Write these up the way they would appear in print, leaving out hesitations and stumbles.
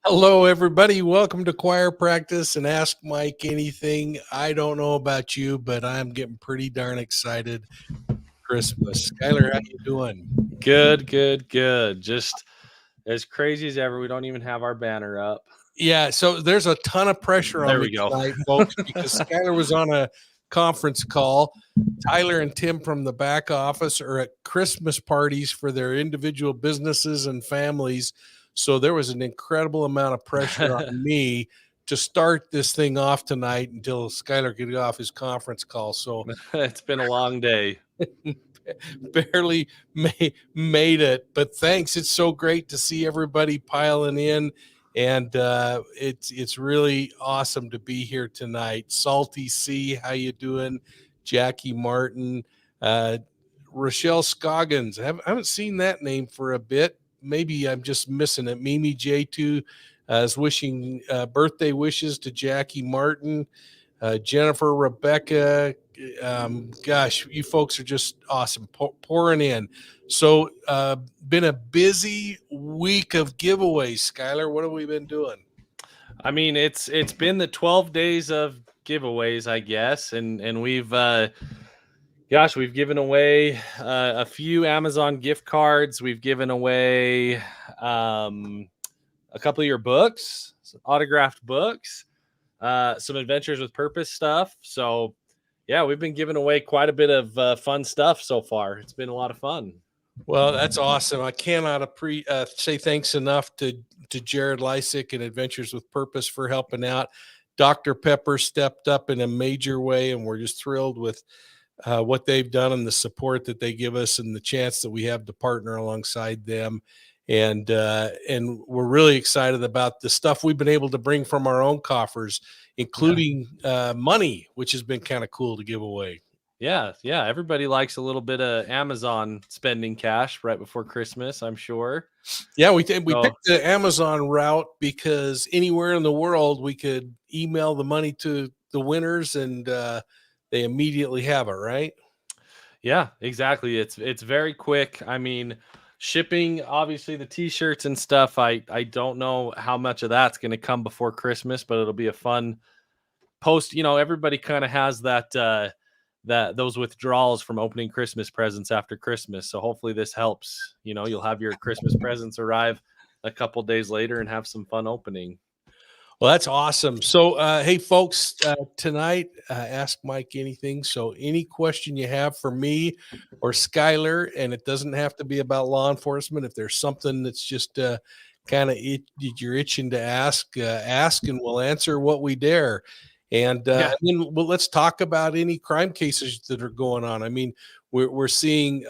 Hello, everybody. Welcome to choir practice and Ask Mike Anything. I don't know about you, but I'm getting pretty darn excited for Christmas. Skyeler, how you doing? Good. Just as crazy as ever. We don't even have our banner up. Yeah, so there's a ton of pressure on There me we go. tonight, folks, because Skyeler was on a conference call. Tyler and Tim from the back office are at Christmas parties for their individual businesses and families. So there was an incredible amount of pressure on me to start this thing off tonight until Skyeler could get off his conference call. So It's been a long day. barely made it, but thanks. It's so great to see everybody piling in, and it's really awesome to be here tonight. Salty C, how you doing? Jackie Martin, uh, Rochelle Scoggins. I haven't seen that name for a bit. Maybe I'm just missing it. Mimi J2 is wishing birthday wishes to Jackie Martin. Jennifer, Rebecca, gosh, you folks are just awesome, pouring in. So, been a busy week of giveaways. Skyeler, what have we been doing? I mean, it's been the 12 days of giveaways, I guess, and we've we've given away a few Amazon gift cards. We've given away a couple of your books, autographed books, some Adventures with Purpose stuff. So yeah, we've been giving away quite a bit of fun stuff so far. It's been a lot of fun. Well, that's awesome. I cannot say thanks enough to Jared Lysick and Adventures with Purpose for helping out. Dr. Pepper stepped up in a major way, and we're just thrilled with what they've done and the support that they give us and the chance that we have to partner alongside them. And we're really excited about the stuff we've been able to bring from our own coffers, including money, which has been kind of cool to give away. Yeah. Everybody likes a little bit of Amazon spending cash right before Christmas, I'm sure. Yeah, we picked the Amazon route because anywhere in the world we could email the money to the winners and they immediately have it, right? Yeah, exactly. It's very quick. I mean, shipping, obviously the t-shirts and stuff, I don't know how much of that's going to come before Christmas, but it'll be a fun post. Everybody kind of has that those withdrawals from opening Christmas presents after Christmas. So hopefully this helps. You'll have your Christmas presents arrive a couple days later and have some fun opening. Well, that's awesome. So, hey, folks, tonight, Ask Mike Anything. So, any question you have for me or Skyeler, and it doesn't have to be about law enforcement. If there's something that's just kind of you're itching to ask, and we'll answer what we dare. And then let's talk about any crime cases that are going on. I mean, we're seeing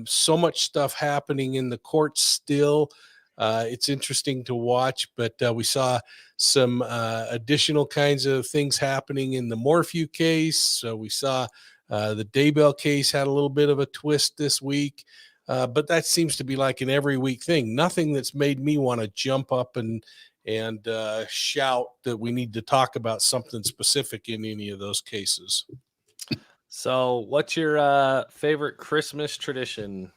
so much stuff happening in the courts still. It's interesting to watch, but we saw some additional kinds of things happening in the Morphew case. So we saw the Daybell case had a little bit of a twist this week, but that seems to be like an every week thing. Nothing that's made me want to jump up and shout that we need to talk about something specific in any of those cases. So, what's your favorite Christmas tradition?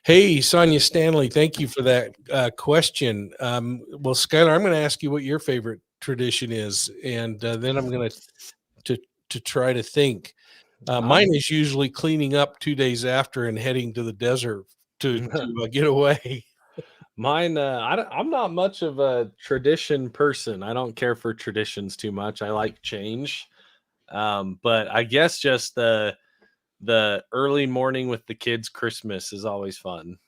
Hey, Sonia Stanley, thank you for that question. Well, Skyeler, I'm going to ask you what your favorite tradition is, and then I'm going to try to think. Mine is usually cleaning up 2 days after and heading to the desert to get away. Mine, I'm not much of a tradition person. I don't care for traditions too much. I like change. But I guess just the early morning with the kids Christmas is always fun.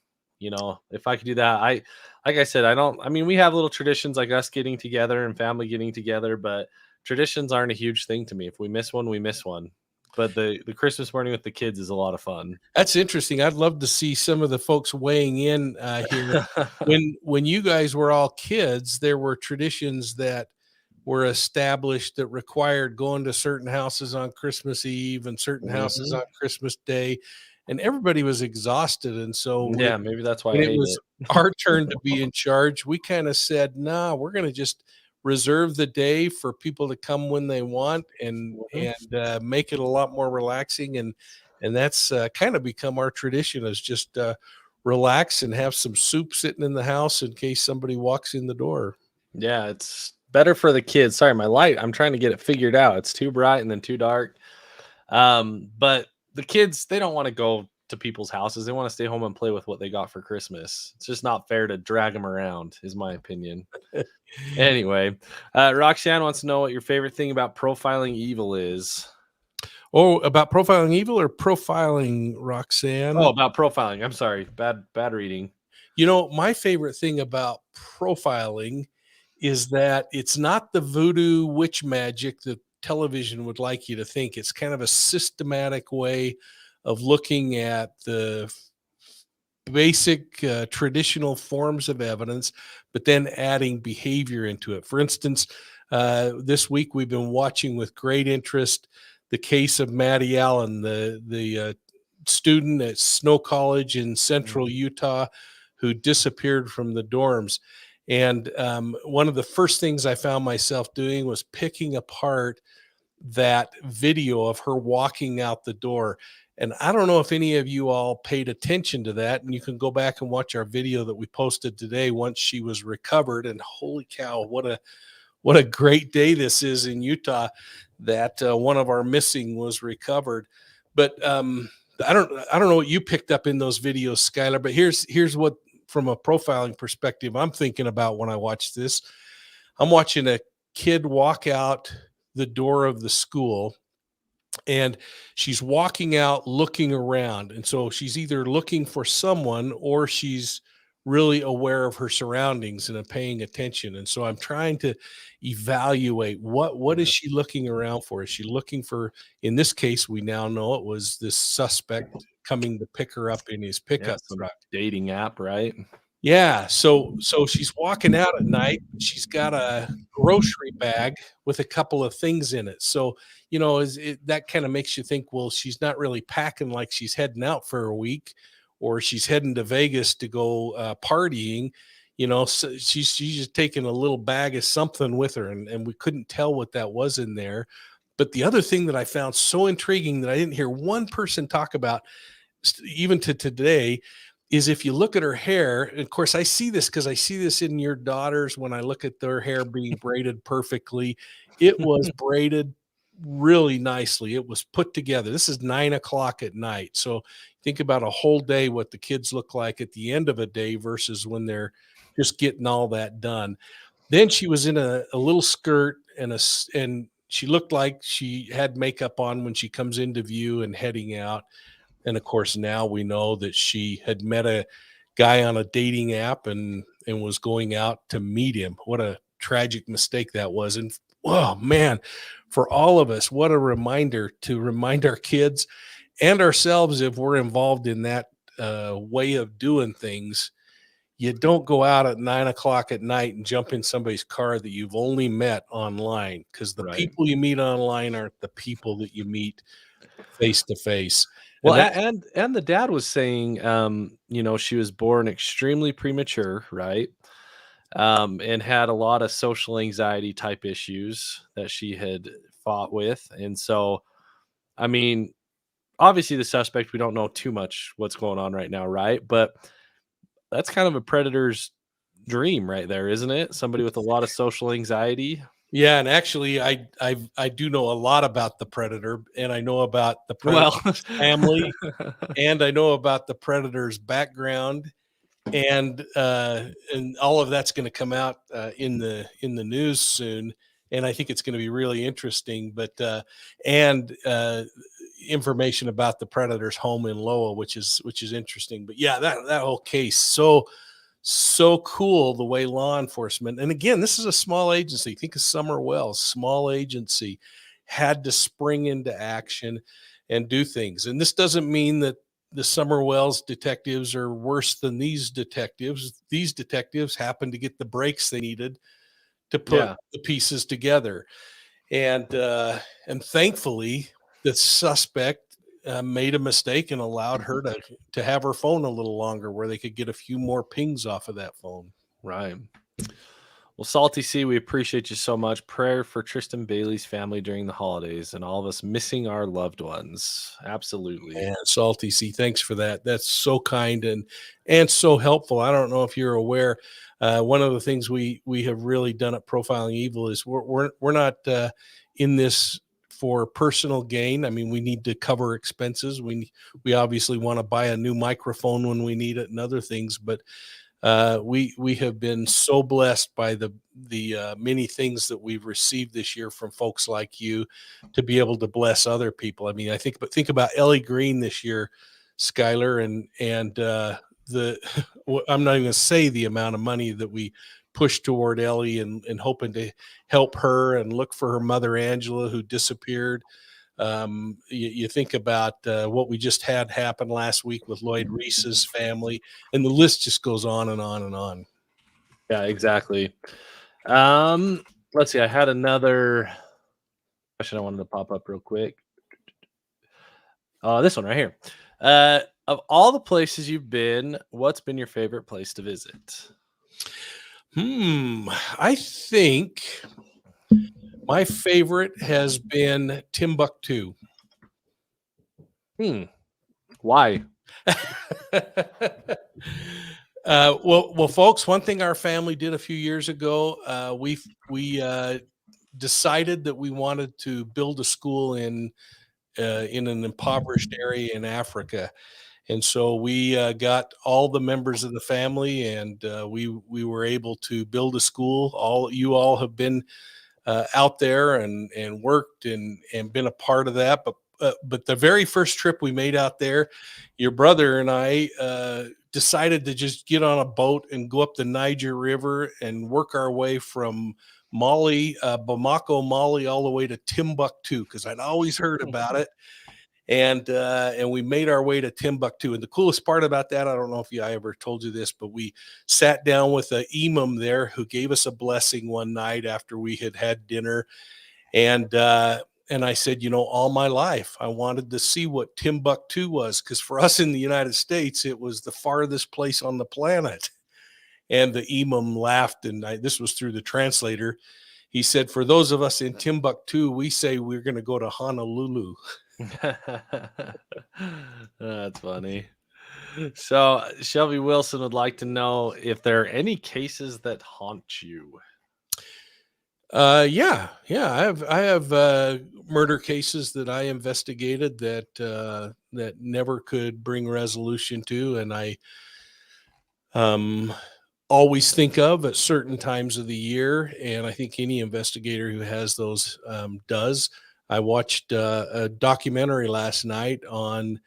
If I could do that, like I said, I mean, we have little traditions like us getting together and family getting together, but traditions aren't a huge thing to me. If we miss one, we miss one. But the Christmas morning with the kids is a lot of fun. That's interesting. I'd love to see some of the folks weighing in here. When you guys were all kids, there were traditions that were established that required going to certain houses on Christmas Eve and certain houses on Christmas Day, and everybody was exhausted. And so Yeah, maybe that's why I when it hate was it. our turn to be in charge, we kind of said, nah, we're going to just reserve the day for people to come when they want and make it a lot more relaxing. And that's kind of become our tradition, is just relax and have some soup sitting in the house in case somebody walks in the door. Yeah, it's better for the kids. Sorry, my light, I'm trying to get it figured out. It's too bright and then too dark. But the kids, they don't want to go to people's houses. They want to stay home and play with what they got for Christmas. It's just not fair to drag them around, is my opinion. Anyway, Roxanne wants to know what your favorite thing about profiling evil is. Oh, about profiling evil or profiling Roxanne? Oh, about profiling. I'm sorry. Bad reading. My favorite thing about profiling is that it's not the voodoo witch magic that television would like you to think. It's kind of a systematic way of looking at the basic traditional forms of evidence, but then adding behavior into it. For instance, this week we've been watching with great interest the case of Maddie Allen, the student at Snow College in central Utah who disappeared from the dorms. And one of the first things I found myself doing was picking apart that video of her walking out the door. And I don't know if any of you all paid attention to that. And you can go back and watch our video that we posted today once she was recovered. And holy cow, what a great day this is in Utah that one of our missing was recovered. But I don't know what you picked up in those videos, Skyeler. But here's what, from a profiling perspective, I'm thinking about when I watch this. I'm watching a kid walk out the door of the school, and she's walking out looking around. And so she's either looking for someone or she's really aware of her surroundings and paying attention. And so I'm trying to evaluate what is she looking around for? Is she looking for, in this case, we now know it was this suspect coming to pick her up in his pickup truck. Dating app, right? Yeah, so she's walking out at night. She's got a grocery bag with a couple of things in it. So, that kind of makes you think, well, she's not really packing like she's heading out for a week, or she's heading to Vegas to go partying. So she's just taking a little bag of something with her, and we couldn't tell what that was in there. But the other thing that I found so intriguing that I didn't hear one person talk about, even to today, is if you look at her hair. And of course, I see this because I see this in your daughters when I look at their hair being braided perfectly. It was braided really nicely. It was put together. This is 9 o'clock at night. So think about a whole day, what the kids look like at the end of a day versus when they're just getting all that done. Then she was in a little skirt and she looked like she had makeup on when she comes into view and heading out. And of course, now we know that she had met a guy on a dating app and was going out to meet him. What a tragic mistake that was. And oh man, for all of us, what a reminder to remind our kids and ourselves, if we're involved in that way of doing things. You don't go out at 9 o'clock at night and jump in somebody's car that you've only met online, because the people you meet online aren't the people that you meet face to face. Well, and the dad was saying, she was born extremely premature, right? And had a lot of social anxiety type issues that she had fought with. And so, I mean, obviously the suspect, we don't know too much what's going on right now, right? But that's kind of a predator's dream right there, isn't it? Somebody with a lot of social anxiety. Yeah, and actually, I do know a lot about the predator, and I know about the predator's family, and I know about the predator's background, and all of that's going to come out in the news soon, and I think it's going to be really interesting. But and information about the predator's home in Loa, which is interesting. But yeah, that whole case, so cool the way law enforcement, and again, this is a small agency. Think of Summer Wells, small agency, had to spring into action and do things. And this doesn't mean that the Summer Wells detectives are worse than these detectives. These detectives happened to get the breaks they needed to put the pieces together. And thankfully, the suspect made a mistake and allowed her to have her phone a little longer, where they could get a few more pings off of that phone. Right. Well, Salty C, we appreciate you so much. Prayer for Tristan Bailey's family during the holidays and all of us missing our loved ones. Absolutely. And Salty C, thanks for that. That's so kind and so helpful. I don't know if you're aware. One of the things we have really done at Profiling Evil is we're not in this for personal gain. I mean, we need to cover expenses. We obviously want to buy a new microphone when we need it and other things, but we have been so blessed by the many things that we've received this year from folks like you to be able to bless other people. I mean, think about Ellie Green this year, Skyeler, and the I'm not even going to say the amount of money that we pushed toward Ellie and hoping to help her and look for her mother Angela, who disappeared. You think about what we just had happen last week with Lloyd Reese's family, and the list just goes on and on and on. Yeah, exactly. Let's see. I had another question I wanted to pop up real quick. This one right here. Of all the places you've been, what's been your favorite place to visit? I think my favorite has been Timbuktu. Why? Well, folks, one thing our family did a few years ago, we decided that we wanted to build a school in an impoverished area in Africa. And so we got all the members of the family, and we were able to build a school. You all have been out there and worked and been a part of that. But the very first trip we made out there, your brother and I decided to just get on a boat and go up the Niger River and work our way from Bamako, Mali, all the way to Timbuktu, because I'd always heard about it. And we made our way to Timbuktu. And the coolest part about that, I don't know if I ever told you this, but we sat down with an imam there who gave us a blessing one night after we had dinner. And I said, all my life, I wanted to see what Timbuktu was, because for us in the United States, it was the farthest place on the planet. And the imam laughed, and this was through the translator. He said, for those of us in Timbuktu, we say we're going to go to Honolulu. That's funny. So Shelby Wilson would like to know if there are any cases that haunt you. Yeah. I have murder cases that I investigated that never could bring resolution to, and I always think of at certain times of the year, and I think any investigator who has those does. I watched a documentary last night on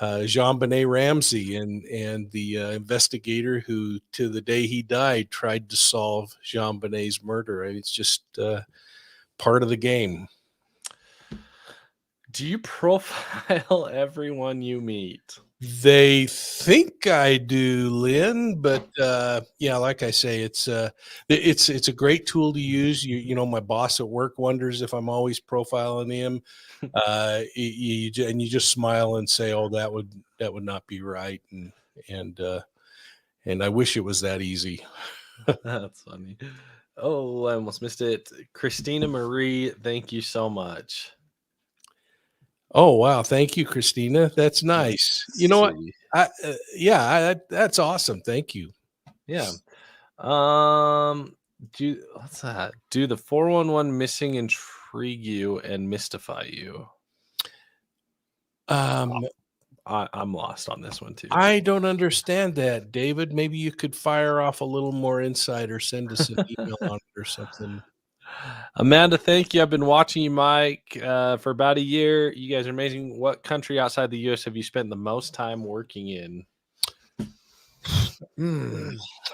Jean-Benet Ramsey and the investigator who, to the day he died, tried to solve Jean-Benet's murder. It's just part of the game. Do you profile everyone you meet? They think I do, Lynn, but yeah, like I say, it's a great tool to use. My boss at work wonders if I'm always profiling him. You just smile and say, "Oh, that would not be right," and I wish it was that easy. That's funny. Oh, I almost missed it. Christina Marie, thank you so much. Oh, wow. Thank you, Christina. That's nice. You know what? That's awesome. Thank you. Yeah. What's that? Do the 411 missing intrigue you and mystify you? I'm lost on this one too. I don't understand that, David. Maybe you could fire off a little more insight or send us an email on it or something. Amanda, thank you. I've been watching you, Mike, for about a year. You guys are amazing. What country outside the U.S. have you spent the most time working in?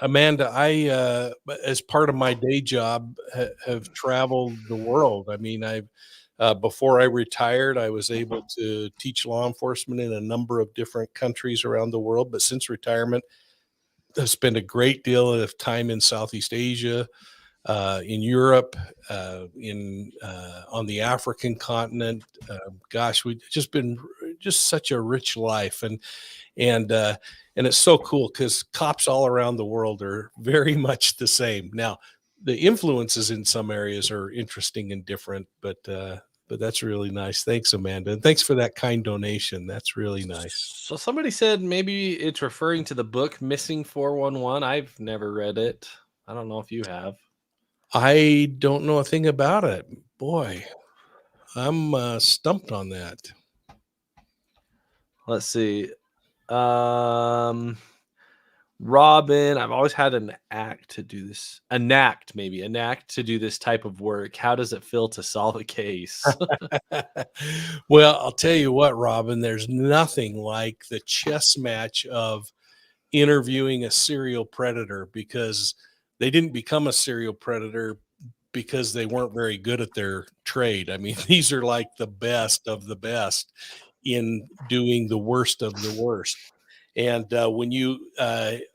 Amanda, I, as part of my day job, have traveled the world. I mean, before I retired, I was able to teach law enforcement in a number of different countries around the world. But since retirement, I've spent a great deal of time in Southeast Asia, in Europe, on the African continent. Gosh, we've just been such a rich life, and it's so cool because cops all around the world are very much the same. Now, the influences in some areas are interesting and different, but that's really nice. Thanks, Amanda. And thanks for that kind donation. That's really nice. So somebody said maybe it's referring to the book Missing 411. I've never read it. I don't know if you have. I don't know a thing about it. Boy, I'm stumped on that. Let's see. Robin, I've always had an act to do this. A knack to do this type of work. How does it feel to solve a case? Well, I'll tell you what, Robin, there's nothing like the chess match of interviewing a serial predator, because they didn't become a serial predator because they weren't very good at their trade. I mean, these are like the best of the best in doing the worst of the worst. And when you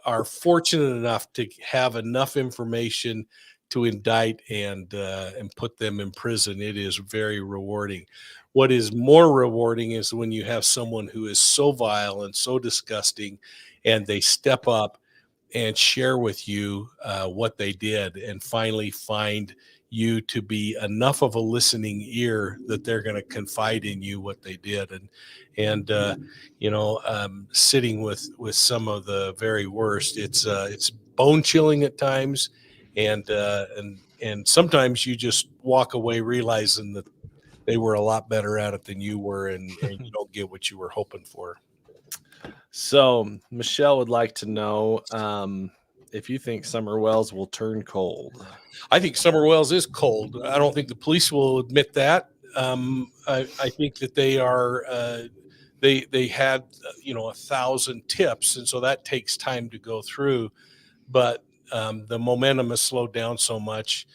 are fortunate enough to have enough information to indict and put them in prison, it is very rewarding. What is more rewarding is when you have someone who is so vile and so disgusting, and they step up and share with you what they did, and finally find you to be enough of a listening ear that they're going to confide in you what they did. And sitting with some of the very worst, it's bone chilling at times, and sometimes you just walk away realizing that they were a lot better at it than you were, and you don't get what you were hoping for. So Michelle would like to know if you think Summer Wells will turn cold. I think Summer Wells is cold. I don't think the police will admit that. I think that they are. They had 1,000 tips, and so that takes time to go through. But the momentum has slowed down so much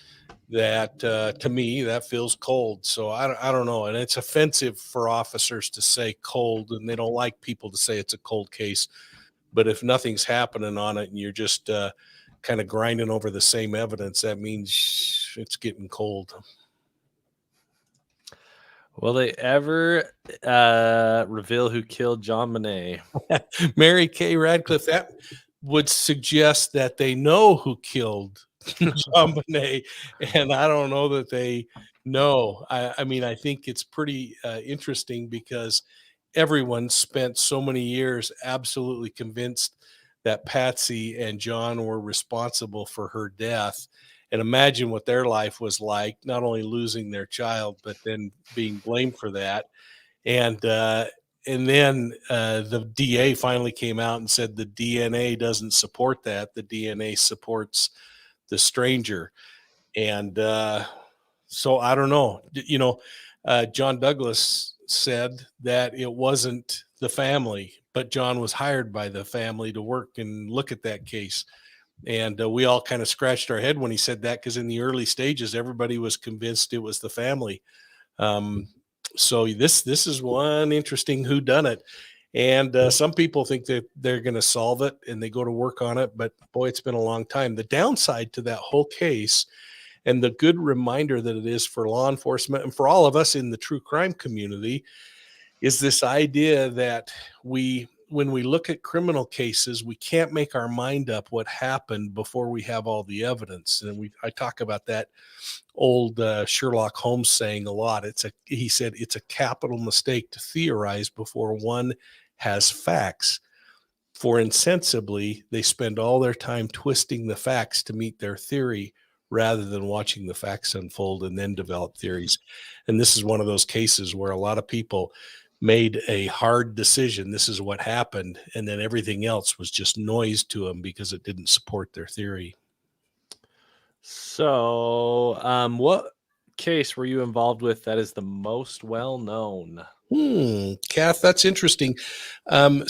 that to me that feels cold. So I don't know, and it's offensive for officers to say cold, and they don't like people to say it's a cold case. But if nothing's happening on it and you're just kind of grinding over the same evidence, that means it's getting cold. Will they ever reveal who killed John Bonet? Mary Kay Radcliffe, that would suggest that they know who killed John Bonet, and I don't know that they know. I mean, I think it's pretty interesting, because everyone spent so many years absolutely convinced that Patsy and John were responsible for her death. And imagine what their life was like, not only losing their child, but then being blamed for that. And then the DA finally came out and said the DNA doesn't support that. The DNA supports the stranger. And so I don't know. John Douglas said that it wasn't the family, but John was hired by the family to work and look at that case. And we all kind of scratched our head when he said that, because in the early stages, everybody was convinced it was the family. So this is one interesting whodunit. And some people think that they're going to solve it, and they go to work on it. But boy, it's been a long time. The downside to that whole case, and the good reminder that it is for law enforcement and for all of us in the true crime community, is this idea that when we look at criminal cases, we can't make our mind up what happened before we have all the evidence. And I talk about that old Sherlock Holmes saying a lot. He said it's a capital mistake to theorize before one has facts. For insensibly, they spend all their time twisting the facts to meet their theory, rather than watching the facts unfold and then develop theories. And this is one of those cases where a lot of people made a hard decision. This is what happened. And then everything else was just noise to them because it didn't support their theory. So, what case were you involved with that is the most well known? Cath, that's interesting. The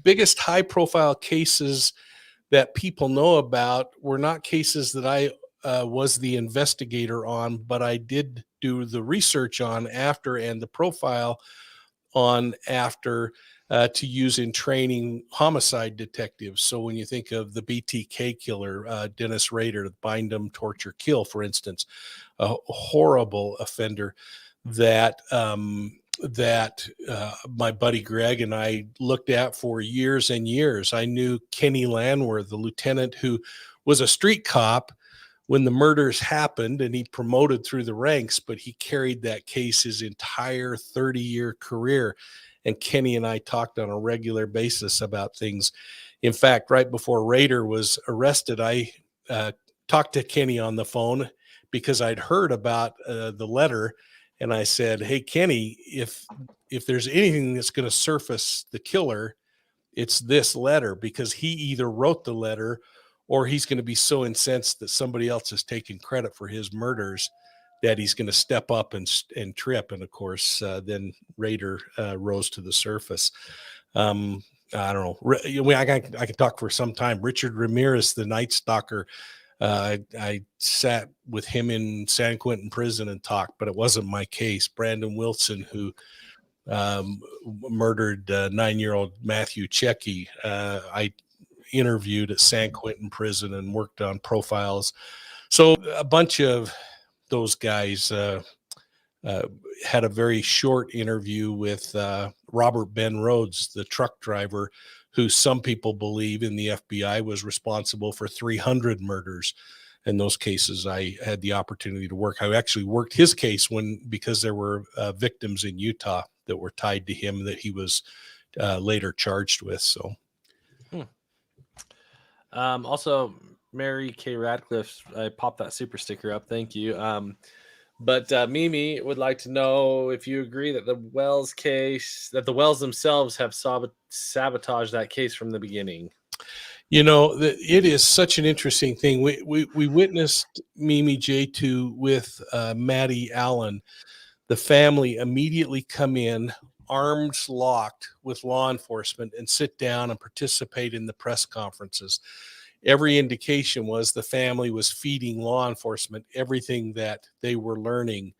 biggest high profile cases that people know about were not cases that I was the investigator on, but I did do the research on after, and the profile on after, to use in training homicide detectives. So when you think of the BTK killer, Dennis Rader, bind 'em, torture, kill, for instance, a horrible offender that my buddy Greg and I looked at for years and years. I knew Kenny Landwer, the lieutenant who was a street cop when the murders happened, and he promoted through the ranks, but he carried that case his entire 30-year career. And Kenny and I talked on a regular basis about things. In fact, right before Rader was arrested, I talked to Kenny on the phone because I'd heard about the letter, and I said, "Hey, Kenny, if there's anything that's going to surface the killer, it's this letter, because he either wrote the letter or he's going to be so incensed that somebody else is taking credit for his murders that he's going to step up and trip." And of course, then Rader rose to the surface. I don't know. I can talk for some time. Richard Ramirez, the Night Stalker. I sat with him in San Quentin prison and talked, but it wasn't my case. Brandon Wilson, who murdered 9-year-old Matthew Checky, I interviewed at San Quentin prison and worked on profiles. So a bunch of those guys had a very short interview with Robert Ben Rhodes, the truck driver, who some people believe in the FBI was responsible for 300 murders. In those cases, I had the opportunity to work. I actually worked his case because there were victims in Utah that were tied to him that he was later charged with. So, also, Mary Kay Radcliffe, I popped that super sticker up. Thank you. But Mimi would like to know if you agree that the Wells case, that the Wells themselves have sabotaged that case from the beginning. You know, it is such an interesting thing. We witnessed Mimi J2 with Maddie Allen, the family immediately come in, arms locked with law enforcement, and sit down and participate in the press conferences. Every indication was the family was feeding law enforcement everything that they were learning.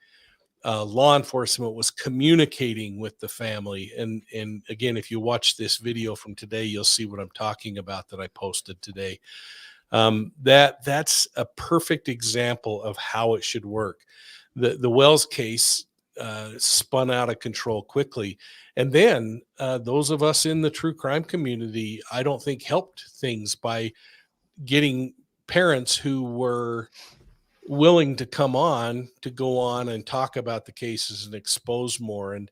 Law enforcement was communicating with the family. And again, if you watch this video from today, you'll see what I'm talking about that I posted today. That's a perfect example of how it should work. The Wells case spun out of control quickly. And then those of us in the true crime community, I don't think helped things by getting parents who were willing to come on to go on and talk about the cases and expose more, and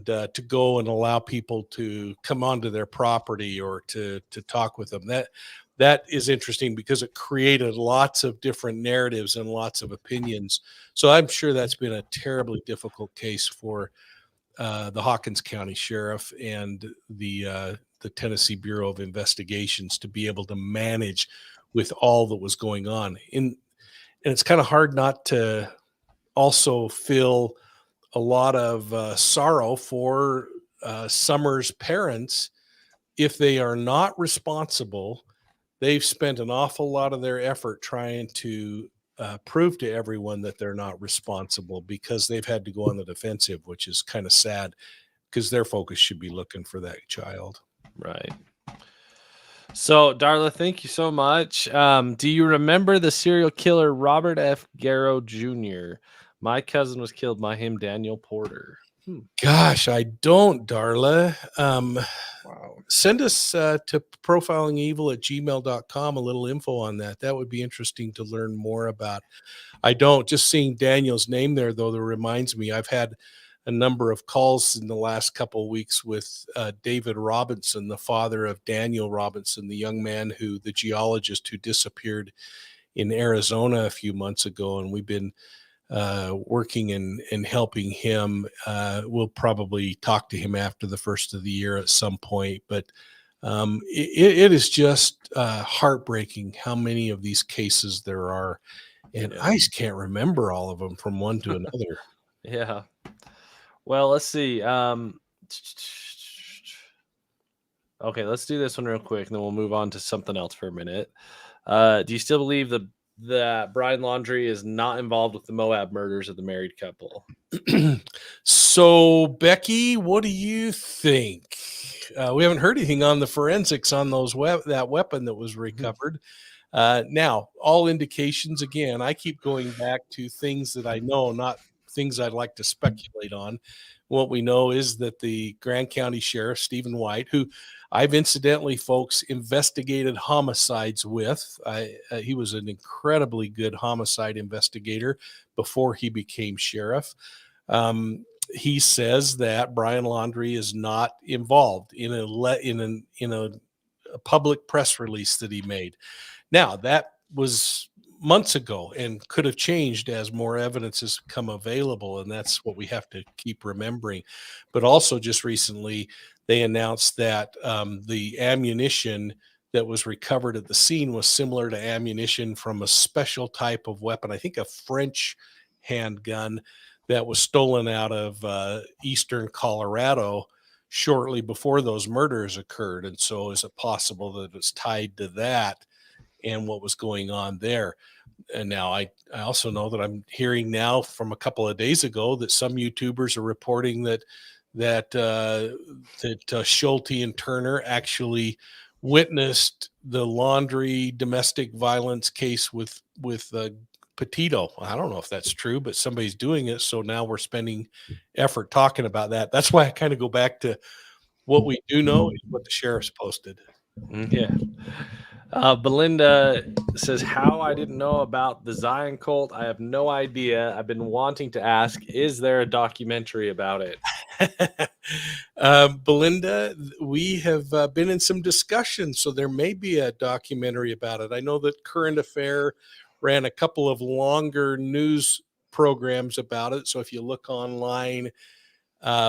to go and allow people to come onto their property or to talk with them. That is interesting because it created lots of different narratives and lots of opinions. So I'm sure that's been a terribly difficult case for the Hawkins County Sheriff and the Tennessee Bureau of Investigations to be able to manage with all that was going on. And it's kind of hard not to also feel a lot of sorrow for Summer's parents. If they are not responsible, they've spent an awful lot of their effort trying to prove to everyone that they're not responsible, because they've had to go on the defensive, which is kind of sad because their focus should be looking for that child. Right. So, Darla, thank you so much. Do you remember the serial killer Robert F. Garrow Jr.? My cousin was killed by him, Daniel Porter. Gosh, I don't, Darla. Wow. Send us to profilingevil@gmail.com a little info on that. That would be interesting to learn more about. I don't. Just seeing Daniel's name there, though, that reminds me, I've had a number of calls in the last couple of weeks with David Robinson, the father of Daniel Robinson, the young man the geologist who disappeared in Arizona a few months ago. And we've been working and helping him. We'll probably talk to him after the first of the year at some point, but it is just heartbreaking how many of these cases there are. And I just can't remember all of them from one to another. Yeah. Well, let's see. Okay, let's do this one real quick, and then we'll move on to something else for a minute. Do you still believe that Brian Laundrie is not involved with the Moab murders of the married couple? So, Becky, what do you think? We haven't heard anything on the forensics on that weapon that was recovered. Now, all indications, again, I keep going back to things that I know, not things I'd like to speculate on. What we know is that the Grand County Sheriff, Stephen White, who I've incidentally, folks, investigated homicides with. He was an incredibly good homicide investigator before he became sheriff. He says that Brian Laundrie is not involved in a public press release that he made. Now, that was months ago and could have changed as more evidence has come available, and that's what we have to keep remembering. But also, just recently, they announced that the ammunition that was recovered at the scene was similar to ammunition from a special type of weapon, I think a French handgun that was stolen out of eastern Colorado shortly before those murders occurred. And so is it possible that it's tied to that and what was going on there? And now I also know that I'm hearing now from a couple of days ago that some YouTubers are reporting that Schulte and Turner actually witnessed the Laundrie domestic violence case with Petito. I don't know if that's true, but somebody's doing it. So now we're spending effort talking about that. That's why I kind of go back to what we do know is what the sheriff's posted. Yeah. Belinda says, how I didn't know about the Zion cult. I have no idea. I've been wanting to ask, is there a documentary about it? Belinda, we have been in some discussions, so there may be a documentary about it. I know that Current Affair ran a couple of longer news programs about it. So if you look online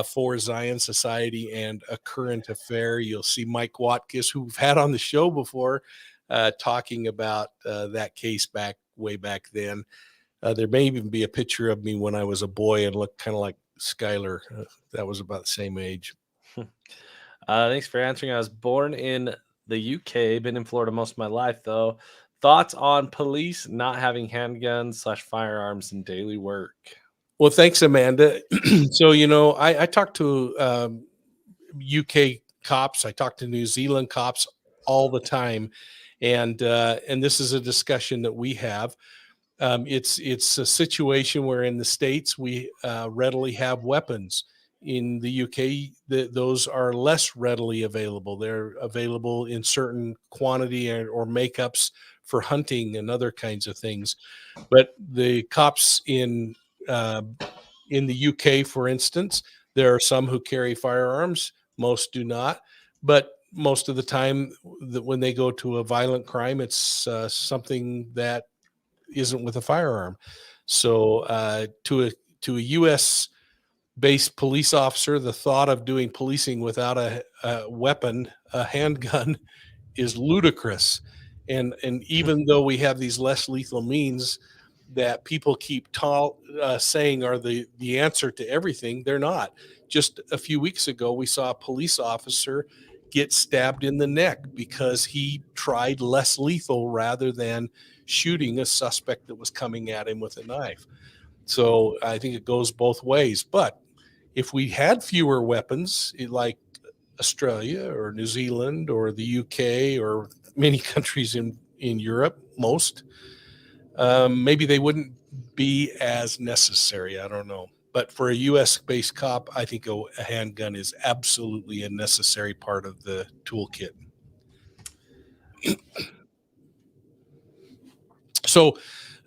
for Zion Society and A Current Affair, you'll see Mike Watkiss, who we've had on the show before, talking about that case way back then. There may even be a picture of me when I was a boy and looked kind of like Skyeler. That was about the same age. Thanks for answering. I was born in the UK, been in Florida most of my life, though. Thoughts on police not having handguns / firearms in daily work? Well, thanks, Amanda. So, I talk to UK cops. I talk to New Zealand cops all the time. And this is a discussion that we have. It's a situation where in the States we readily have weapons. In the UK, those are less readily available. They're available in certain quantity or makeups for hunting and other kinds of things. But the cops in the UK, for instance, there are some who carry firearms. Most do not. But most of the time, when they go to a violent crime, it's something that isn't with a firearm. So to a U.S. based police officer, the thought of doing policing without a weapon, a handgun, is ludicrous. And even though we have these less lethal means that people keep saying are the answer to everything, they're not. Just a few weeks ago, we saw a police officer get stabbed in the neck because he tried less lethal rather than shooting a suspect that was coming at him with a knife. So I think it goes both ways. But if we had fewer weapons, like Australia or New Zealand or the UK or many countries in Europe, most, maybe they wouldn't be as necessary. I don't know. But for a U.S. based cop, I think a handgun is absolutely a necessary part of the toolkit. So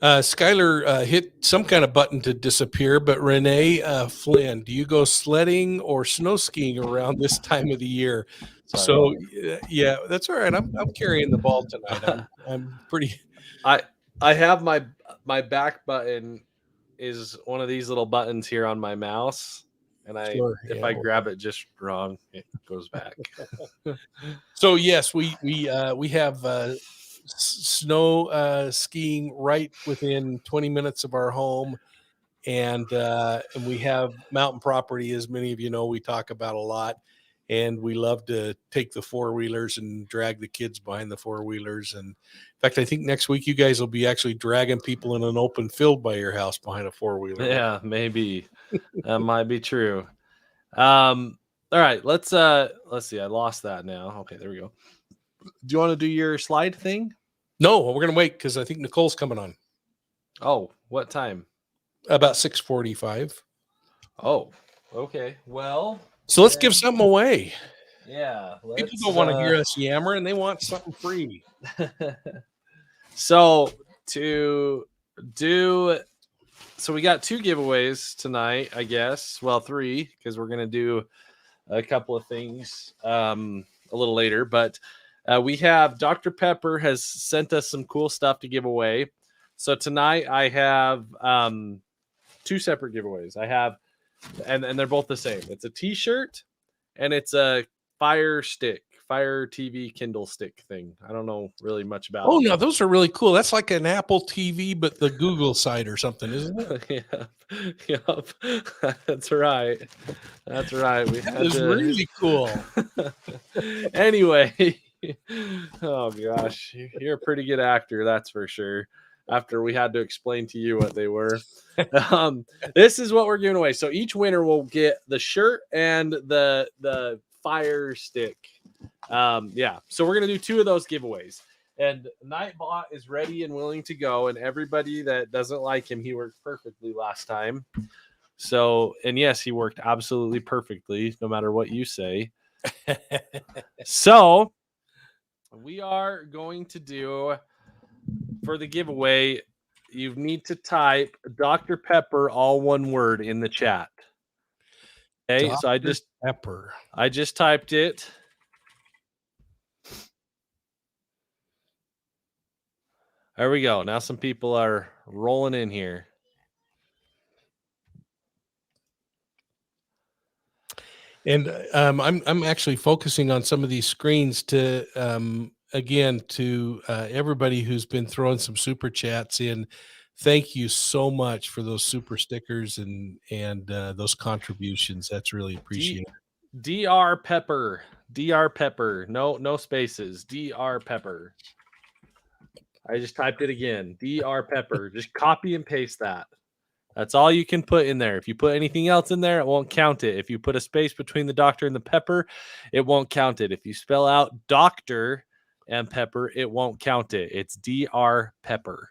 Skyeler hit some kind of button to disappear, but Renee Flynn, do you go sledding or snow skiing around this time of the year? Sorry. So yeah, that's all right. I'm carrying the ball tonight. I'm pretty. I have my back button is one of these little buttons here on my mouse, and if I grab it just wrong, it goes back. So yes, we have snow skiing right within 20 minutes of our home, and we have mountain property, as many of you know, we talk about a lot, and we love to take the four-wheelers and drag the kids behind the four-wheelers. And in fact, I think next week you guys will be actually dragging people in an open field by your house behind a four-wheeler. Yeah, maybe that might be true. All right, let's see. I lost that now. Okay, there we go. Do you want to do your slide thing? No, we're gonna wait because I think Nicole's coming on. Oh, what time? About 6:45. Oh, okay. Well, so let's give something away. Yeah. People don't want to hear us yammer, and they want something free. So we got 2 giveaways tonight, I guess. Well, 3, because we're gonna do a couple of things a little later. But we have Dr. Pepper has sent us some cool stuff to give away. So tonight I have 2 separate giveaways. I have, and they're both the same. It's a T-shirt and it's a Fire TV Kindle stick thing. I don't know really much about Oh it. no, those are really cool. That's like an Apple TV, but the Google side or something, isn't it? Yep. That's right. That is really cool. Anyway, oh gosh, you're a pretty good actor, that's for sure. After we had to explain to you what they were. This is what we're giving away. So each winner will get the shirt and the Fire stick. Yeah, so we're gonna do 2 of those giveaways. And Nightbot is ready and willing to go. And everybody that doesn't like him, he worked perfectly last time. So, and yes, he worked absolutely perfectly, no matter what you say. So, we are going to do, for the giveaway, you need to type Dr. Pepper, all one word, in the chat. Okay, Dr. so I just typed it. There we go. Now some people are rolling in here. And I'm actually focusing on some of these screens to again to everybody who's been throwing some super chats in. Thank you so much for those super stickers and those contributions. That's really appreciated. Dr. Pepper. Dr. Pepper. No spaces. Dr. Pepper. I just typed it again. Dr. Pepper. Just copy and paste that. That's all you can put in there. If you put anything else in there, it won't count it. If you put a space between the doctor and the pepper, it won't count it. If you spell out doctor and pepper, it won't count it. It's Dr. Pepper.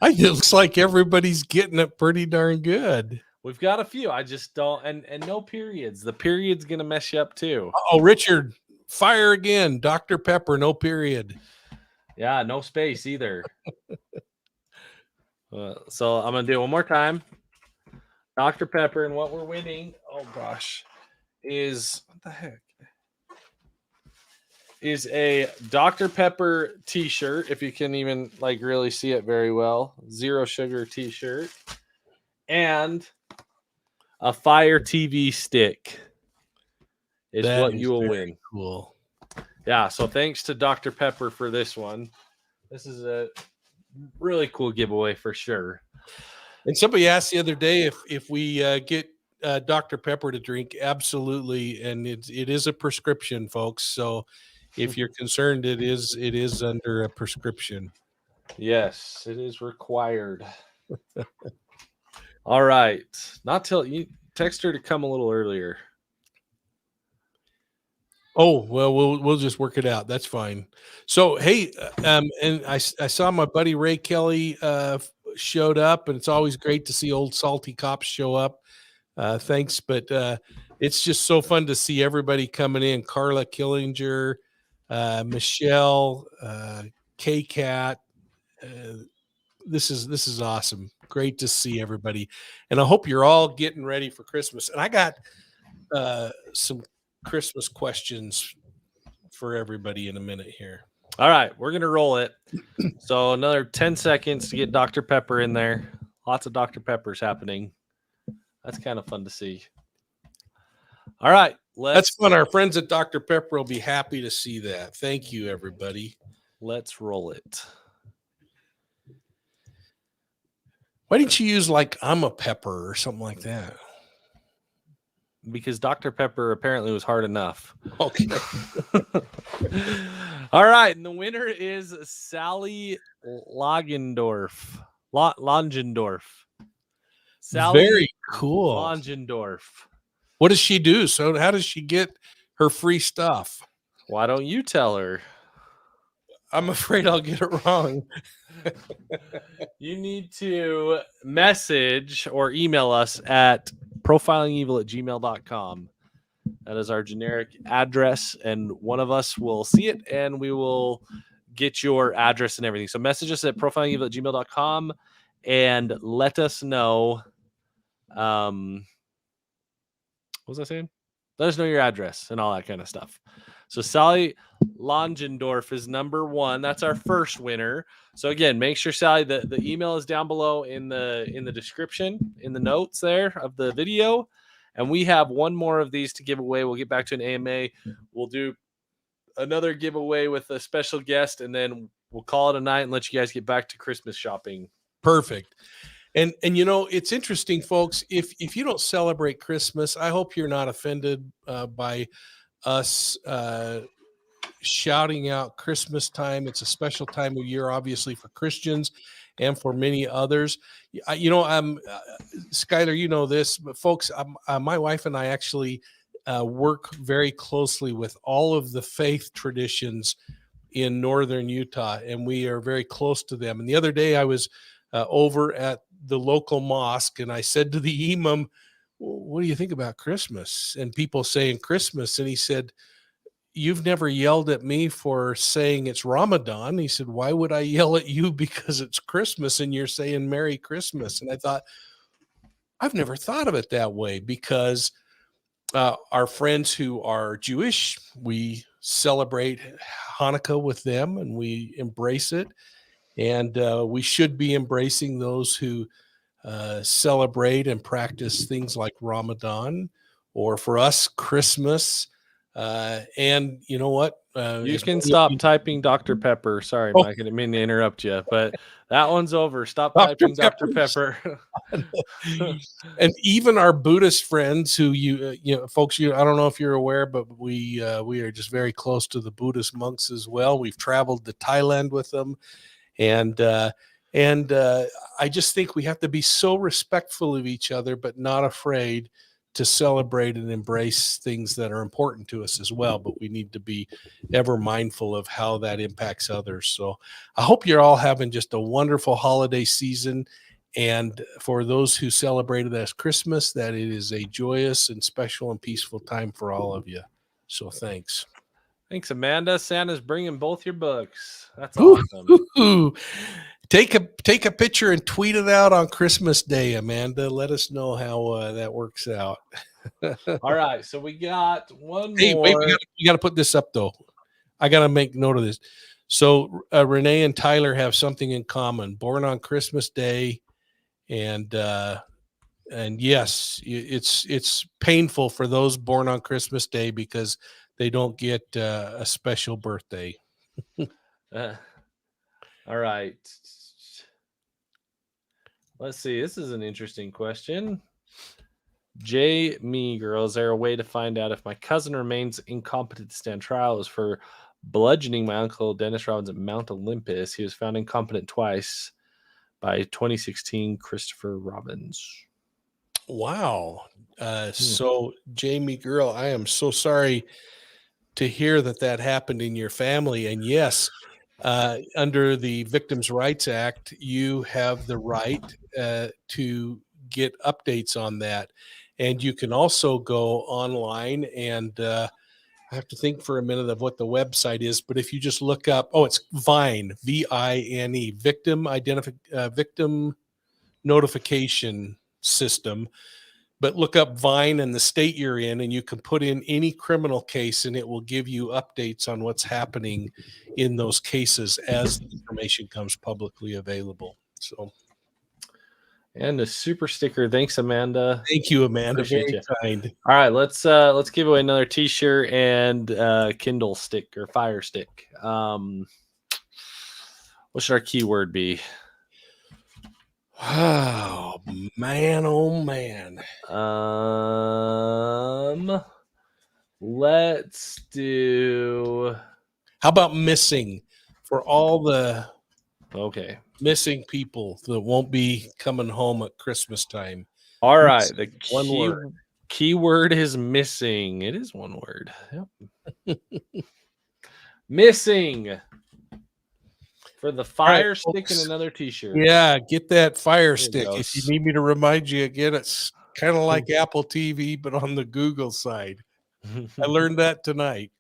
It looks like everybody's getting it pretty darn good. We've got a few. I just don't, and no periods. The period's gonna mess you up too. Oh, Richard, fire again. Dr. Pepper, no period. Yeah, no space either. So I'm going to do it one more time. Dr. Pepper, and what we're winning, oh gosh, is, what the heck? Is a Dr. Pepper t-shirt, if you can even like really see it very well. Zero sugar t-shirt. And a Fire TV stick is what you will win. Cool. Yeah, so thanks to Dr. Pepper for this one. This is a really cool giveaway for sure. And somebody asked the other day if we get Dr. Pepper to drink. Absolutely, and it is a prescription, folks. So if you're concerned, it is under a prescription. Yes, it is required. All right, not till you text her to come a little earlier. Oh, well, we'll just work it out. That's fine. So, hey, and I saw my buddy Ray Kelly showed up, and it's always great to see old salty cops show up. Thanks, but it's just so fun to see everybody coming in. Carla Killinger, Michelle, Kay Cat. This is awesome. Great to see everybody, and I hope you're all getting ready for Christmas. And I got some Christmas questions for everybody in a minute here. All right, we're gonna roll it. So another 10 seconds to get Dr. Pepper in there. Lots of Dr. Peppers happening. That's kind of fun to see. All right, that's fun. Our friends at Dr. Pepper will be happy to see that. Thank you, everybody. Let's roll it. Why didn't you use like I'm a pepper or something like that? Because Dr. Pepper apparently was hard enough. Okay. All right. And the winner is Sally Langendorf. Langendorf. Sally Very cool. Langendorf. What does she do? So how does she get her free stuff? Why don't you tell her? I'm afraid I'll get it wrong. You need to message or email us at profilingevil@gmail.com. That is our generic address, and one of us will see it, and we will get your address and everything. So message us at profilingevil@gmail.com and let us know. What was I saying? Let us know your address and all that kind of stuff. So Sally Longendorf is number 1. That's our first winner. So again, make sure, Sally, the email is down below in the description, in the notes there of the video. And we have one more of these to give away. We'll get back to an AMA. We'll do another giveaway with a special guest, and then we'll call it a night and let you guys get back to Christmas shopping. Perfect. And it's interesting, folks. If you don't celebrate Christmas, I hope you're not offended by us shouting out Christmas time. It's a special time of year, obviously, for Christians and for many others. Skyeler, you know this, but folks, my wife and I actually work very closely with all of the faith traditions in northern Utah, and we are very close to them. And the other day I was over at the local mosque, and I said to the imam, "What do you think about Christmas?" And people saying Christmas. And he said, "You've never yelled at me for saying it's Ramadan." He said, "Why would I yell at you because it's Christmas and you're saying Merry Christmas?" And I thought, I've never thought of it that way, because our friends who are Jewish, we celebrate Hanukkah with them and we embrace it. And we should be embracing those who celebrate and practice things like Ramadan, or for us, Christmas. And you know what? You can stop typing Dr. Pepper. Sorry, Mike, I didn't mean to interrupt you, but that one's over. Stop typing Dr. Pepper. And even our Buddhist friends, who folks, I don't know if you're aware, but we are just very close to the Buddhist monks as well. We've traveled to Thailand with them. And I just think we have to be so respectful of each other, but not afraid to celebrate and embrace things that are important to us as well. But we need to be ever mindful of how that impacts others. So I hope you're all having just a wonderful holiday season. And for those who celebrated as Christmas, that it is a joyous and special and peaceful time for all of you. So thanks. Thanks, Amanda. Santa's bringing both your books. That's awesome. Ooh. Take a picture and tweet it out on Christmas Day, Amanda. Let us know how that works out. All right, so we got one more. Wait, we got to put this up, though. I got to make note of this. So Renee and Tyler have something in common: born on Christmas Day, and yes, it's painful for those born on Christmas Day because they don't get a special birthday. All right. Let's see. This is an interesting question. Me girl, is there a way to find out if my cousin remains incompetent to stand trial? Is for bludgeoning my uncle Dennis Robbins at Mount Olympus. He was found incompetent twice by 2016 Christopher Robbins. Wow. So Jamie girl, I am so sorry to hear that happened in your family. And yes, under the Victims' Rights Act, you have the right to get updates on that. And you can also go online and I have to think for a minute of what the website is, but if you just look up, it's Vine, VINE, victim notification system. But look up Vine and the state you're in, and you can put in any criminal case, and it will give you updates on what's happening in those cases as the information comes publicly available. So, and a super sticker. Thanks, Amanda. Thank you, Amanda. Very kind. All right, let's give away another T-shirt and Kindle stick or Fire Stick. What should our keyword be? Oh man! Let's do. How about missing, for all the missing people that won't be coming home at Christmas time? All right, the keyword is missing. It is one word. Yep. Missing. For the Fire Stick and another T-shirt. Yeah, get that Fire Stick. If you need me to remind you again, it's kind of like Apple TV, but on the Google side. I learned that tonight.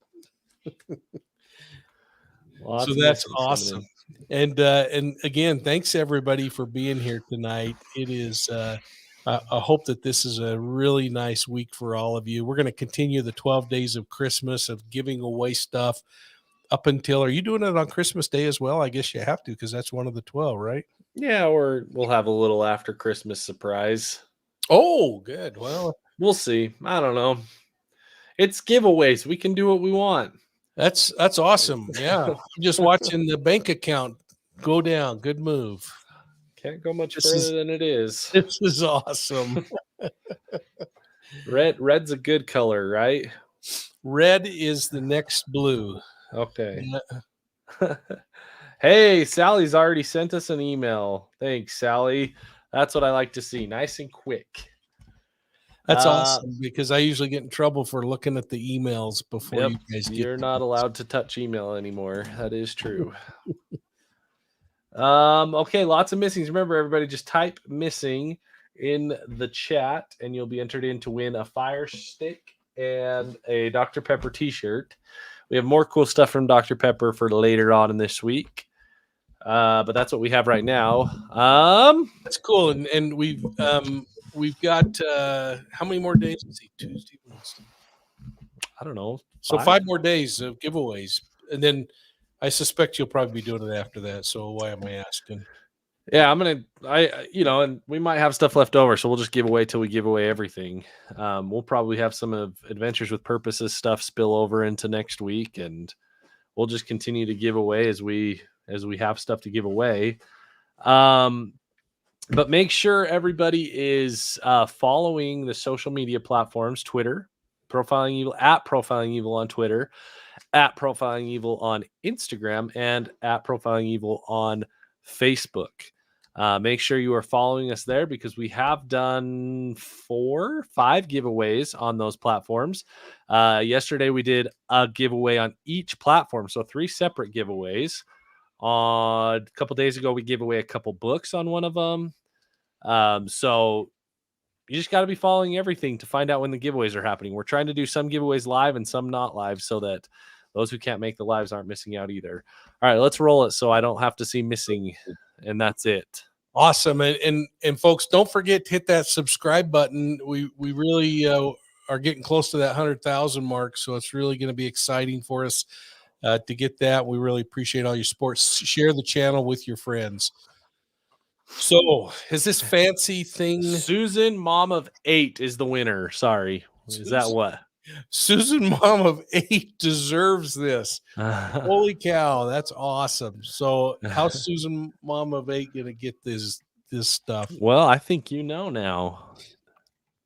So that's awesome. And again, thanks everybody for being here tonight. It is I hope that this is a really nice week for all of you. We're going to continue the 12 days of Christmas of giving away stuff up until, are you doing it on Christmas Day as well? I guess you have to, because that's one of the 12, right? Yeah, or we'll have a little after Christmas surprise. Oh, good. Well, we'll see. I don't know. It's giveaways. We can do what we want. That's awesome. Yeah. I'm just watching the bank account go down. Good move. Can't go much further than it is. This is awesome. Red's a good color, right? Red is the next blue. Okay. Yeah. Hey, Sally's already sent us an email. Thanks, Sally. That's what I like to see. Nice and quick. That's awesome, because I usually get in trouble for looking at the emails before you guys get. You're not allowed to touch email anymore. That is true. Okay, lots of missings. Remember, everybody, just type missing in the chat and you'll be entered in to win a fire stick and a Dr. Pepper t-shirt. We have more cool stuff from Dr. Pepper for later on in this week. But that's what we have right now. That's cool. And we've got how many more days? Let's see, Tuesday, Wednesday. I don't know. So 5 more days of giveaways. And then I suspect you'll probably be doing it after that. So why am I asking? Yeah, and we might have stuff left over, so we'll just give away till we give away everything. We'll probably have some of Adventures with Purposes stuff spill over into next week, and we'll just continue to give away as we have stuff to give away. But make sure everybody is following the social media platforms: Twitter, Profiling Evil, at Profiling Evil on Twitter, at Profiling Evil on Instagram, and at Profiling Evil on Facebook. Make sure you are following us there, because we have done 4 or 5 giveaways on those platforms. Yesterday we did a giveaway on each platform, so 3 separate giveaways. A couple days ago we gave away a couple books on one of them. So you just got to be following everything to find out when the giveaways are happening. We're trying to do some giveaways live and some not live, so that those who can't make the lives aren't missing out either. All right, let's roll it so I don't have to see missing, and that's it. Awesome. And folks, don't forget to hit that subscribe button. We really are getting close to that 100,000 mark, so it's really going to be exciting for us to get that. We really appreciate all your support. Share the channel with your friends. So, is this fancy thing? Susan, mom of 8, is the winner. Sorry. Is that what? Susan, mom of 8, deserves this. Holy cow, that's awesome. So, how's Susan, mom of 8, gonna get this stuff? Well, I think you know now.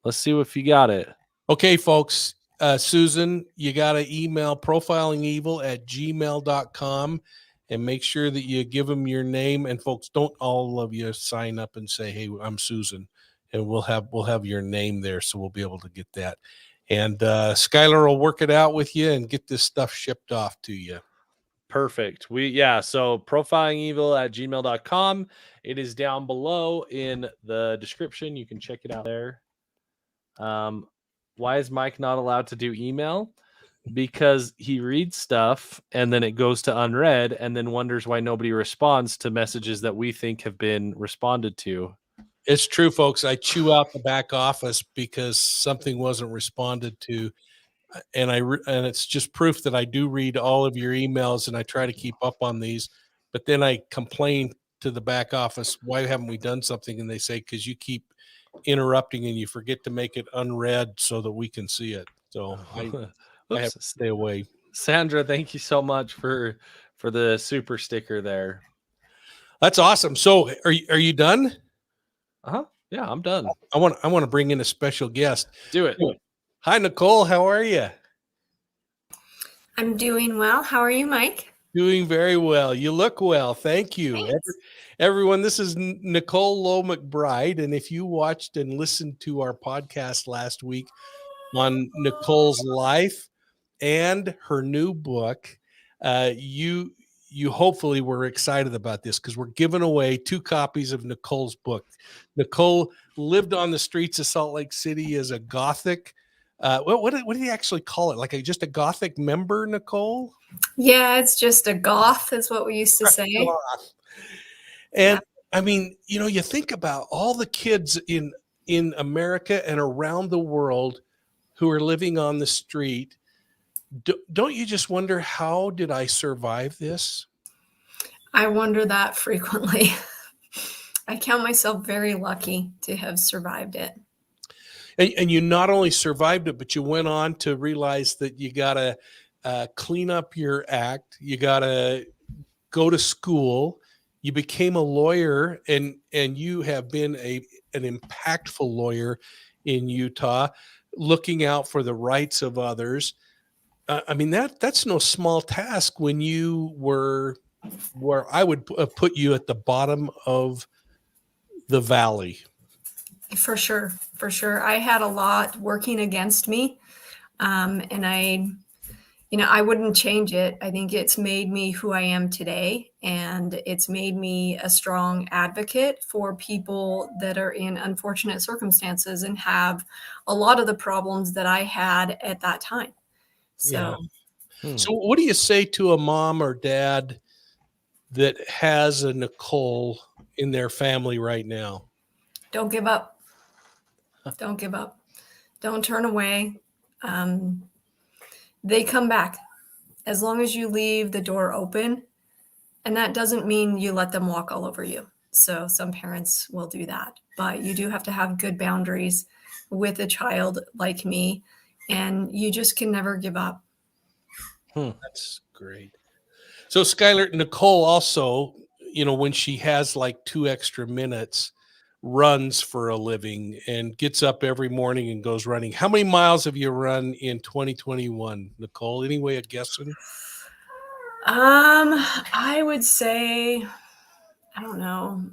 Let's see if you got it. Okay, folks. Susan, you got to email profilingevil@gmail.com and make sure that you give them your name. And folks, don't all of you sign up and say, "Hey, I'm Susan," and we'll have your name there, so we'll be able to get that. And Skyeler will work it out with you and get this stuff shipped off to you. Perfect. So profilingevil@gmail.com. It is down below in the description. You can check it out there. Why is Mike not allowed to do email? Because he reads stuff and then it goes to unread and then wonders why nobody responds to messages that we think have been responded to. It's true, folks. I chew out the back office because something wasn't responded to. And and it's just proof that I do read all of your emails and I try to keep up on these. But then I complain to the back office, why haven't we done something? And they say, because you keep interrupting and you forget to make it unread so that we can see it. So I have to stay away. Sandra, thank you so much for the super sticker there. That's awesome. So are you done? Yeah, I'm done. I want to bring in a special guest. Do it. Hi, Nicole. How are you? I'm doing well. How are you, Mike? Doing very well. You look well. Thank you. Everyone, this is Nicole Lowe McBride. And if you watched and listened to our podcast last week on Nicole's life and her new book, you hopefully were excited about this, because we're giving away 2 copies of Nicole's book. Nicole lived on the streets of Salt Lake City as a Gothic what do you actually call it? Like just a Gothic member, Nicole? Yeah, it's just a goth, is what we used to say. Goth. And I mean, you think about all the kids in America and around the world who are living on the street. Don't you just wonder, how did I survive this? I wonder that frequently. I count myself very lucky to have survived it. And you not only survived it, but you went on to realize that you got to clean up your act. You got to go to school. You became a lawyer, and you have been an impactful lawyer in Utah, looking out for the rights of others. I mean, that's no small task when you were where I would put you at the bottom of the valley. For sure. For sure. I had a lot working against me. And I wouldn't change it. I think it's made me who I am today. And it's made me a strong advocate for people that are in unfortunate circumstances and have a lot of the problems that I had at that time. So, So what do you say to a mom or dad that has a Nicole in their family right now? don't give up. Don't give up. Don't turn away. They come back as long as you leave the door open. And that doesn't mean you let them walk all over you. So some parents will do that, but you do have to have good boundaries with a child like me, and you just can never give up. That's great. So Skyeler, Nicole also, when she has like 2 extra minutes, runs for a living and gets up every morning and goes running. How many miles have you run in 2021, Nicole? Any way of guessing? I would say, I don't know,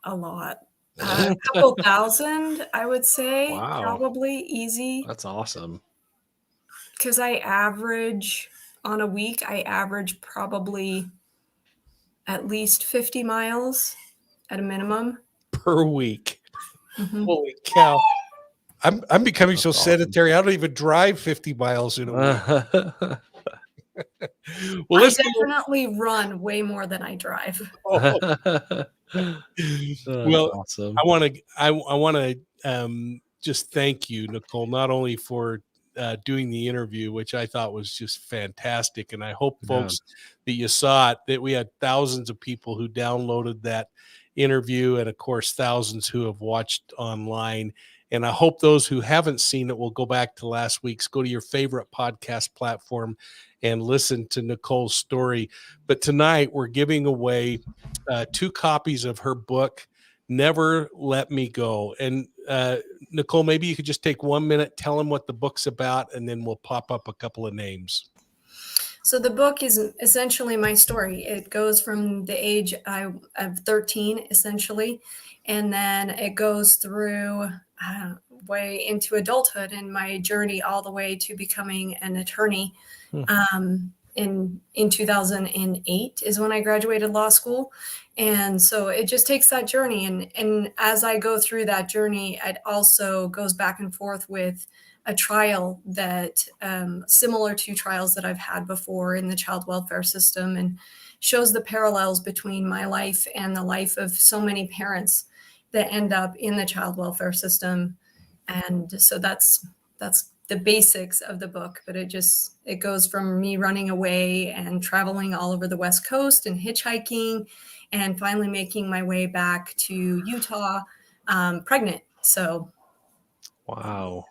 a lot. A couple thousand, I would say. Wow. Probably easy. That's awesome. Because on a week, I average probably at least 50 miles at a minimum. Per week. Mhm. Holy cow. I'm becoming so That's awesome. sedentary. I don't even drive 50 miles in a week. Well, I definitely run way more than I drive. Well, awesome. I want to just thank you, Nicole, not only for doing the interview, which I thought was just fantastic, and I hope folks that you saw it, that we had thousands of people who downloaded that interview, and of course thousands who have watched online. And I hope those who haven't seen it will go back to last week's, go to your favorite podcast platform and listen to Nicole's story. But tonight we're giving away 2 copies of her book, Never Let Me Go. And Nicole, maybe you could just take 1 minute, tell them what the book's about, and then we'll pop up a couple of names. So the book is essentially my story. It goes from the age of 13, essentially, and then it goes through way into adulthood and my journey all the way to becoming an attorney. In 2008 is when I graduated law school. And so it just takes that journey. And as I go through that journey, it also goes back and forth with a trial that similar to trials that I've had before in the child welfare system, and shows the parallels between my life and the life of so many parents that end up in the child welfare system. And so that's the basics of the book, but it goes from me running away and traveling all over the West Coast and hitchhiking, and finally making my way back to Utah, pregnant. So, wow.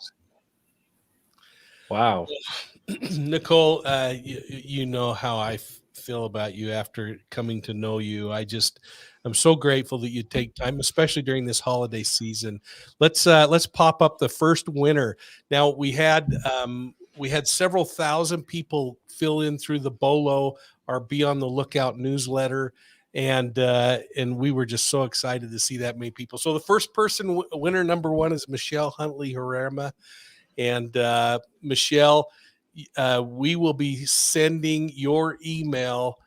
Nicole, you know how I feel about you after coming to know you. I'm so grateful that you take time, especially during this holiday season. Let's pop up the first winner. Now we had several thousand people fill in through the B.O.L.O, our Be on the Lookout newsletter, and we were just so excited to see that many people. So the first person, winner number 1, is Michelle Huntley Herrera, and Michelle, we will be sending your email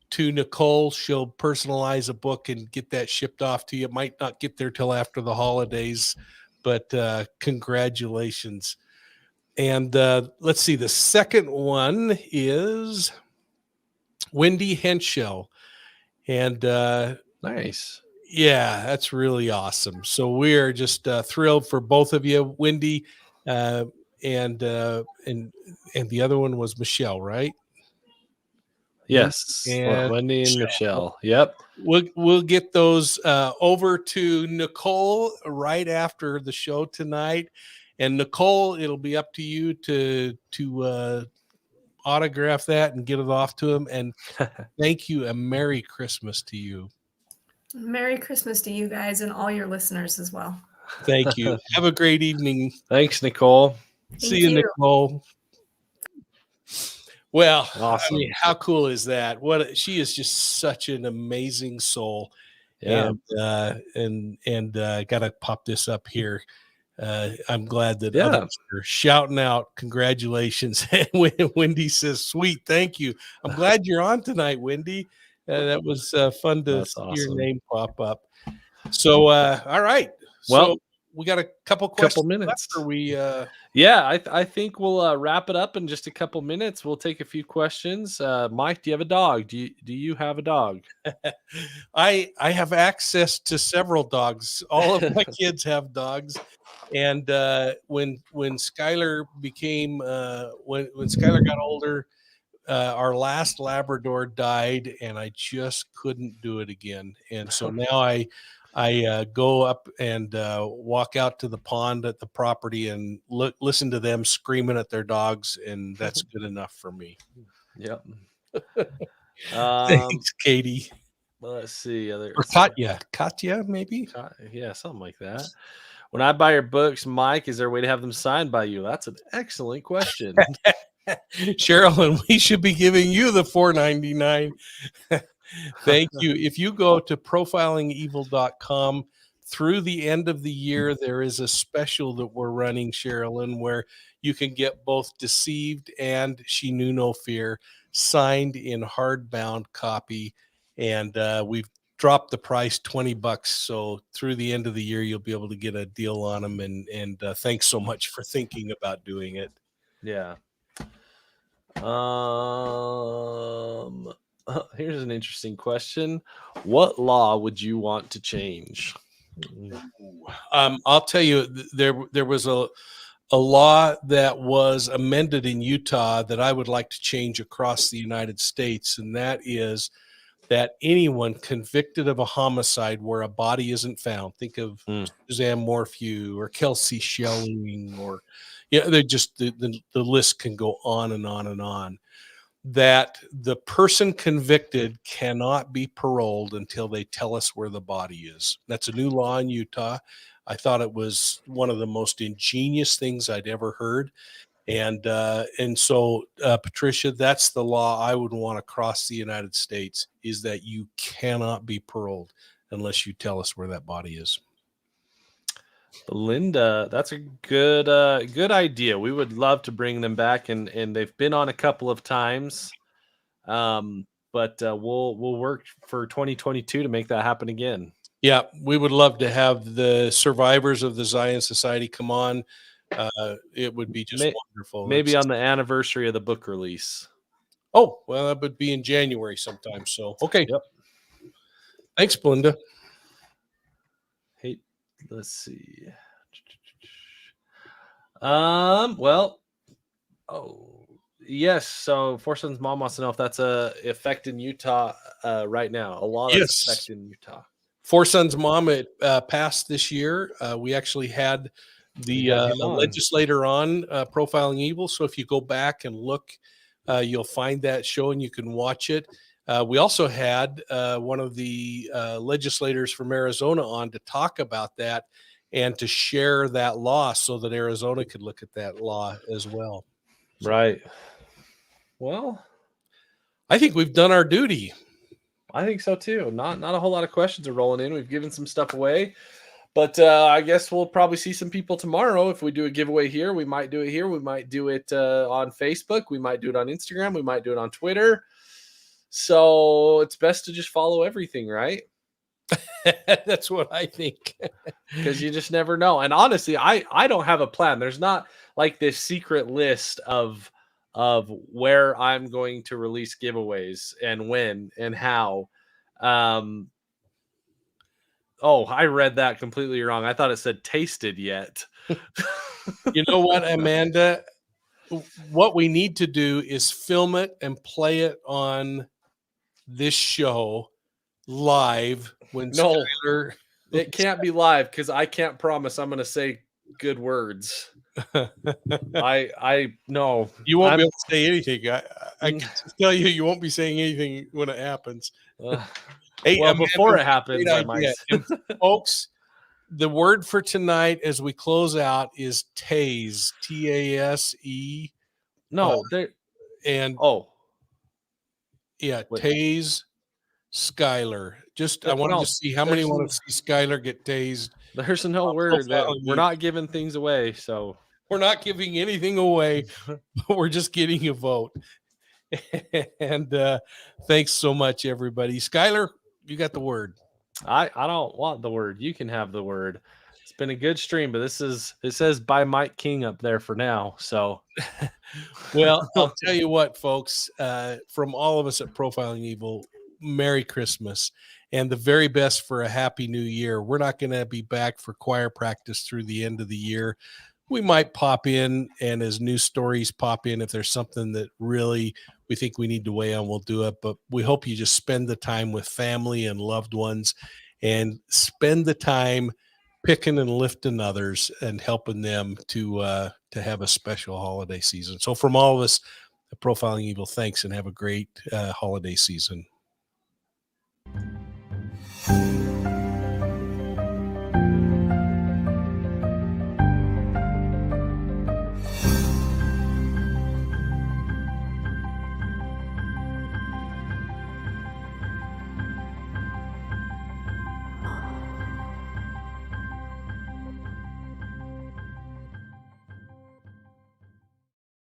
to Nicole. She'll personalize a book and get that shipped off to you. It might not get there till after the holidays, but congratulations. And let's see, the second one is Wendy Henschel. And Nice. yeah, that's really awesome. So we are just thrilled for both of you, Wendy, and the other one was Michelle, right? Yes. And Wendy and Michelle. Michelle. Yep. We'll get those over to Nicole right after the show tonight. And Nicole, it'll be up to you to autograph that and get it off to him. And thank you, and Merry Christmas to you. Merry Christmas to you guys and all your listeners as well. Thank you. Have a great evening. Thanks, Nicole. See you, Nicole. Well, awesome. I mean, how cool is that? She is just such an amazing soul. Yeah. And gotta pop this up here. I'm glad that Yeah. others are shouting out congratulations. And Wendy says, "Sweet, thank you." I'm glad you're on tonight, Wendy. That was fun to see your name pop up. So, all right. Well, so we got a couple questions. Couple minutes. Left, or we? Yeah, I think we'll wrap it up in just a couple minutes. We'll take a few questions. Mike, do you have a dog? Do you have a dog? I have access to several dogs. All of my kids have dogs. And when Skyeler became when Skyeler got older, our last Labrador died, and I just couldn't do it again. And so now I go up and walk out to the pond at the property and listen to them screaming at their dogs, and that's good enough for me. Yep. Thanks, Katie. Well, let's see. Or Katya, maybe? Yeah, something like that. When I buy your books, Mike, is there a way to have them signed by you? That's an excellent question. Cheryl, and we should be giving you the $4.99. Thank you. If you go to profilingevil.com through the end of the year, there is a special that we're running, Sherilyn, where you can get both Deceived and She Knew No Fear signed in hardbound copy. And we've dropped the price $20. So through the end of the year, you'll be able to get a deal on them. And thanks so much for thinking about doing it. Yeah. Here's an interesting question. What law would you want to change? I'll tell you, there was a law that was amended in Utah that I would like to change across the United States, and that is that anyone convicted of a homicide where a body isn't found, think of Suzanne Morphew or Kelsey Schelling, or they just the list can go on and on and on. That the person convicted cannot be paroled until they tell us where the body is. That's a new law in Utah. I thought it was one of the most ingenious things I'd ever heard. And so, Patricia, that's the law I would want across the United States, is that you cannot be paroled unless you tell us where that body is. Linda, that's a good idea. We would love to bring them back, and they've been on a couple of times. But we'll work for 2022 to make that happen again. Yeah, we would love to have the survivors of the Zion Society come on. It would be just wonderful. Maybe on the anniversary of the book release. Oh, well, that would be in January sometime. So, okay. Yep. Thanks, Belinda. Hey, let's see. Well, yes. So Four Sons Mom wants to know if that's a effect in Utah right now. A lot of effect in Utah. Four Sons Mom, it passed this year. We actually had the legislator on Profiling Evil. So if you go back and look, you'll find that show and you can watch it. We also had one of the legislators from Arizona on to talk about that and to share that law so that Arizona could look at that law as well. Right. Well, I think we've done our duty. I think so too. Not a whole lot of questions are rolling in. We've given some stuff away, but I guess we'll probably see some people tomorrow. If we do a giveaway here, we might do it here. We might do it on Facebook. We might do it on Instagram. We might do it on Twitter. So it's best to just follow everything, right? That's what I think. Because you just never know. And honestly, I don't have a plan. There's not like this secret list of where I'm going to release giveaways and when and how. Oh, I read that completely wrong. I thought it said tasted yet. You know what, Amanda? What we need to do is film it and play it on this show live when No. Skyeler. It can't be live because I can't promise I'm going to say good words. I no. You won't I'm- be able to say anything. I can just tell you, you won't be saying anything when it happens. Hey, well, Amanda, before it happens, great I might. idea. And folks, the word for tonight as we close out is tase, T-A-S-E. No, there. And Oh, yeah, wait. tase Skyeler. Just I wanted No, to see how many there's want to see Skyeler get tased. there's no word that profiling we're you. not giving things away. So We're not giving anything away. We're just getting a vote. And thanks so much, everybody. Skyeler, you got the word. I don't want the word. You can have the word. It's been a good stream, but it says by Mike King up there for now. So Well, I'll tell you what, folks, from all of us at Profiling Evil, Merry Christmas and the very best for a happy new year. We're not going to be back for choir practice through the end of the year. We might pop in, and as new stories pop in, if there's something that really we think we need to weigh on, we'll do it. But we hope you just spend the time with family and loved ones and spend the time picking and lifting others and helping them to have a special holiday season. So from all of us at Profiling Evil, thanks and have a great holiday season.